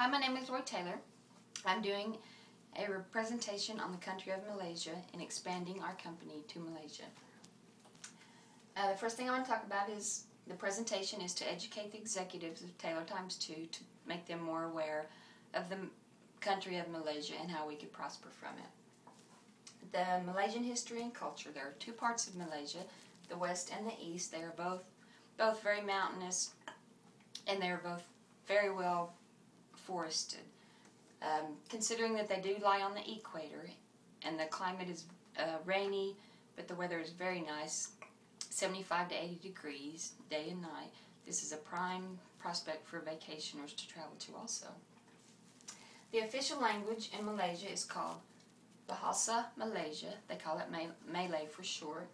Hi, my name is Roy Taylor. I'm doing a presentation on the country of Malaysia and expanding our company to Malaysia. The first thing I want to talk about is the presentation is to educate the executives of Taylor Times 2 to make them more aware of the country of Malaysia and how we could prosper from it. The Malaysian history and culture. There are two parts of Malaysia, the west and the east. They are both very mountainous, and they are both very well forested. Considering that they do lie on the equator and the climate is rainy, but the weather is very nice, 75 to 80 degrees day and night, this is a prime prospect for vacationers to travel to also. The official language in Malaysia is called Bahasa Malaysia. They call it Malay for short.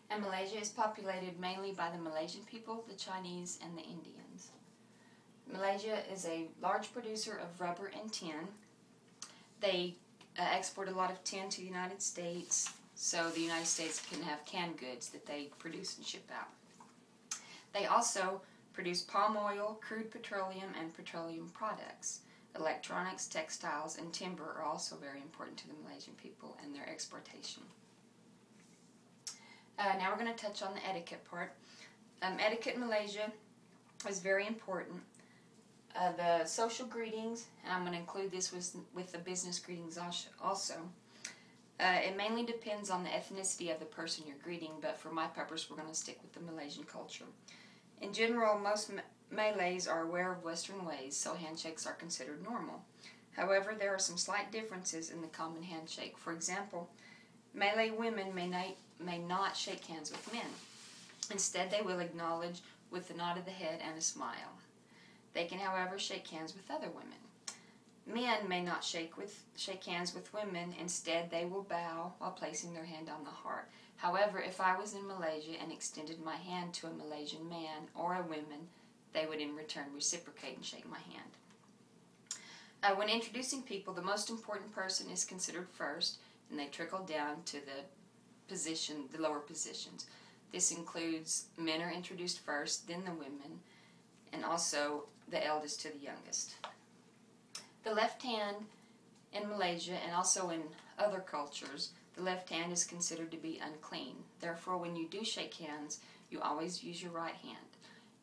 And Malaysia is populated mainly by the Malaysian people, the Chinese, and the Indians. Malaysia is a large producer of rubber and tin. They export a lot of tin to the United States, so the United States can have canned goods that they produce and ship out. They also produce palm oil, crude petroleum, and petroleum products. Electronics, textiles, and timber are also very important to the Malaysian people and their exportation. Now we're going to touch on the etiquette part. Etiquette in Malaysia is very important. The social greetings, and I'm going to include this with the business greetings also. It mainly depends on the ethnicity of the person you're greeting, but for my purpose we're going to stick with the Malaysian culture. In general, most Malays are aware of Western ways, so handshakes are considered normal. However, there are some slight differences in the common handshake. For example, Malay women may not shake hands with men. Instead, they will acknowledge with a nod of the head and a smile. They can, however, shake hands with other women. Men may not shake hands with women. Instead, they will bow while placing their hand on the heart. However, if I was in Malaysia and extended my hand to a Malaysian man or a woman, they would in return reciprocate and shake my hand. When introducing people, the most important person is considered first, and they trickle down to the lower positions. This includes men are introduced first, then the women, and also the eldest to the youngest. The left hand in Malaysia and also in other cultures, the left hand is considered to be unclean. Therefore, when you do shake hands, you always use your right hand.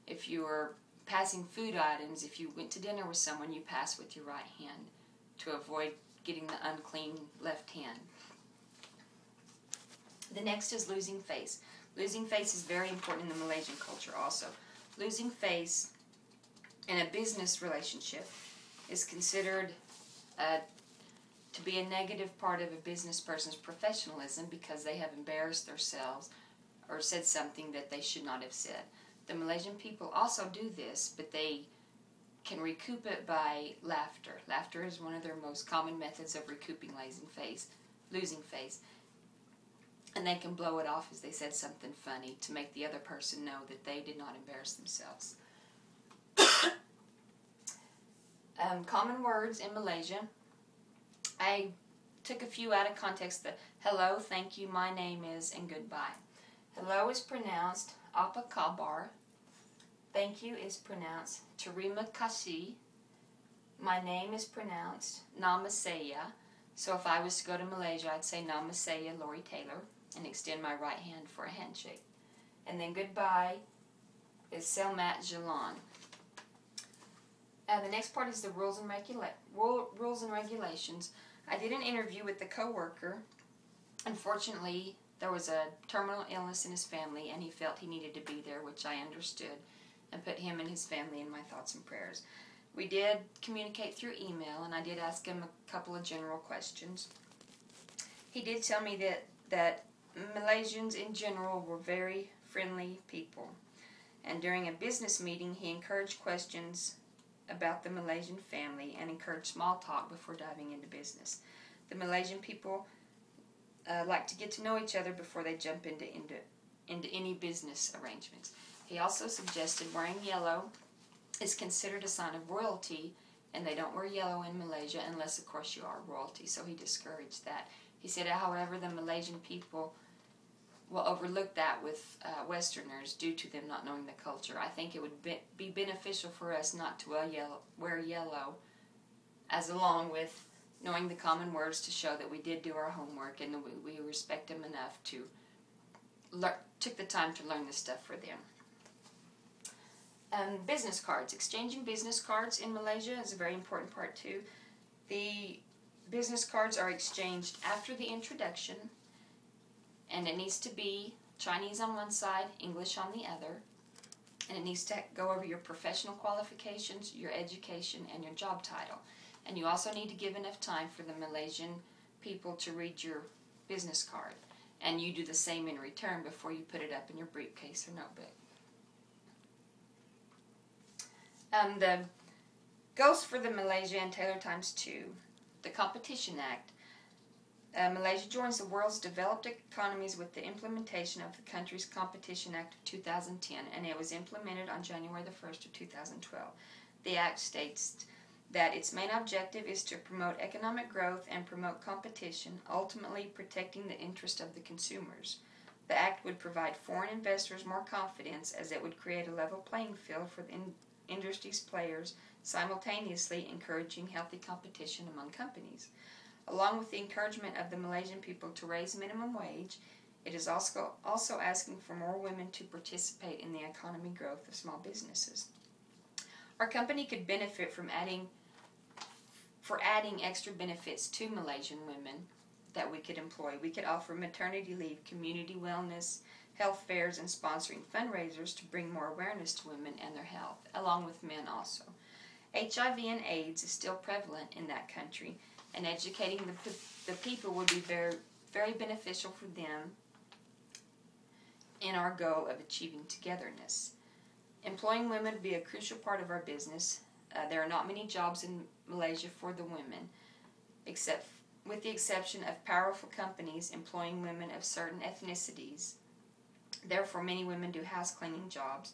If you are passing food items, if you went to dinner with someone, you pass with your right hand to avoid getting the unclean left hand. The next is losing face. Losing face is very important in the Malaysian culture also. Losing face in a business relationship is considered to be a negative part of a business person's professionalism because they have embarrassed themselves or said something that they should not have said. The Malaysian people also do this, but they can recoup it by laughter. Laughter is one of their most common methods of recouping losing face. And they can blow it off as they said something funny to make the other person know that they did not embarrass themselves. Common words in Malaysia. I took a few out of context. The hello, thank you, my name is, and goodbye. Hello is pronounced apa khabar. Thank you is pronounced terima kasih. My name is pronounced nama saya. So if I was to go to Malaysia, I'd say nama saya Lori Taylor and extend my right hand for a handshake. And then goodbye is selamat jalan. The next part is the rules and regulations. I did an interview with the co-worker. Unfortunately, there was a terminal illness in his family, and he felt he needed to be there, which I understood, and put him and his family in my thoughts and prayers. We did communicate through email, and I did ask him a couple of general questions. He did tell me that Malaysians in general were very friendly people, and during a business meeting, he encouraged questions about the Malaysian family and encourage small talk before diving into business. The Malaysian people like to get to know each other before they jump into any business arrangements. He also suggested wearing yellow is considered a sign of royalty, and they don't wear yellow in Malaysia unless, of course, you are royalty, so he discouraged that. He said, however, the Malaysian people will overlook that with Westerners due to them not knowing the culture. I think it would be beneficial for us not to wear yellow, as along with knowing the common words to show that we did do our homework and that we respect them enough to took the time to learn this stuff for them. Business cards. Exchanging business cards in Malaysia is a very important part too. The business cards are exchanged after the introduction, and it needs to be Chinese on one side, English on the other, and it needs to go over your professional qualifications, your education, and your job title. And you also need to give enough time for the Malaysian people to read your business card, and you do the same in return before you put it up in your briefcase or notebook. The goals for the Malaysia and Taylor ×2. The Competition Act. Malaysia joins the world's developed economies with the implementation of the country's Competition Act of 2010, and it was implemented on January the 1st of 2012. The Act states that its main objective is to promote economic growth and promote competition, ultimately protecting the interest of the consumers. The Act would provide foreign investors more confidence, as it would create a level playing field for the industry's players, simultaneously encouraging healthy competition among companies. Along with the encouragement of the Malaysian people to raise minimum wage, it is also asking for more women to participate in the economy growth of small businesses. Our company could benefit from adding extra benefits to Malaysian women that we could employ. We could offer maternity leave, community wellness, health fairs, and sponsoring fundraisers to bring more awareness to women and their health, along with men also. HIV and AIDS is still prevalent in that country, and educating the people would be very, very beneficial for them in our goal of achieving togetherness. Employing women would be a crucial part of our business. There are not many jobs in Malaysia for the women, with the exception of powerful companies employing women of certain ethnicities. Therefore, many women do house cleaning jobs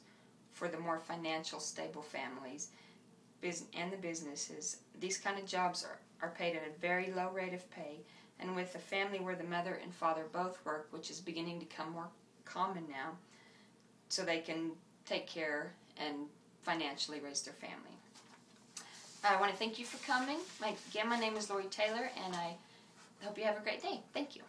for the more financial stable families and the businesses. These kind of jobs are paid at a very low rate of pay, and with a family where the mother and father both work, which is beginning to become more common now, so they can take care and financially raise their family. I want to thank you for coming. Again, my name is Lori Taylor, and I hope you have a great day. Thank you.